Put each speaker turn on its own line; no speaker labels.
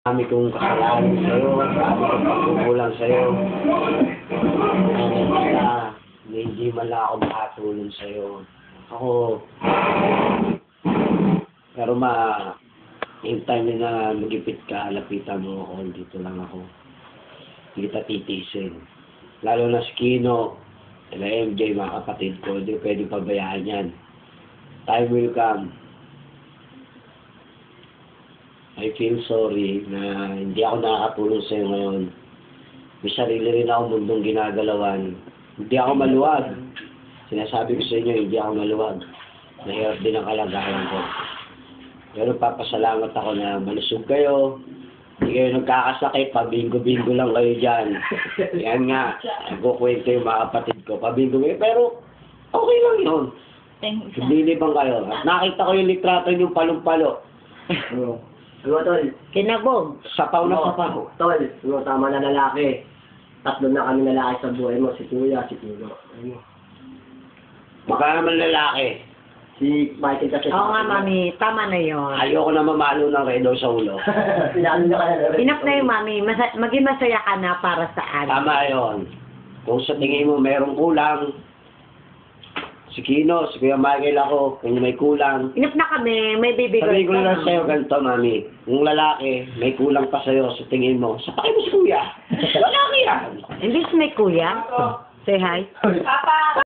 Dami kong kasalanan sa'yo, dami kong pagkukulang sa'yo. Basta, hindi man lang ako makatulong sa'yo. Pero hintay mo na magipit ka, lapitan mo ako, dito lang ako. Hindi kita titisin. Lalo na si Kino, sila MJ, mga kapatid ko, hindi pwedeng pabayaan yan. Time will come. I feel sorry na hindi ako nakakatulong sa'yo ngayon. May sarili rin ako mundong ginagalawan. Hindi ako maluwag. Sinasabi ko sa inyo, hindi ako maluwag. Nahirap din ang kalagayan ko. Pero papasalamat ako na malusog kayo. Hindi kayo nagkakasakit. Pabingo-bingo lang kayo dyan. Yan nga. Nagkukwento yung mga kapatid ko. Pabingo-bingo. Pero okay lang yun. Lilibang kayo. At nakita ko yung litrato yung palong-palo.
Ano, tol?
Kinabog. Sapaw na sapaw.
Tol, tama na lalaki. Tatlo na kami lalaki sa buhay mo. Si Kuya, si Kuya.
Baka naman lalaki.
Si Michael kasi.
Oo nga, mami. Tama na yon.
Ayoko na mamalo ng redo sa ulo.
Pinalo na ka na.
Enough na yun, mami. Maging masaya ka na para sa amin.
Tama yun. Kung sa tingin mo merong kulang, si Kino, si Kuya Michael ako, kung may kulang.
Enough na kami. May bibigay
Sabi ko lang sa'yo ganito, mami. Kung lalaki, may kulang pa sa'yo sa tingin mo, sapakin mo si Kuya. Lalaki yan.
Imbis may kuya. Say hi.
Papa!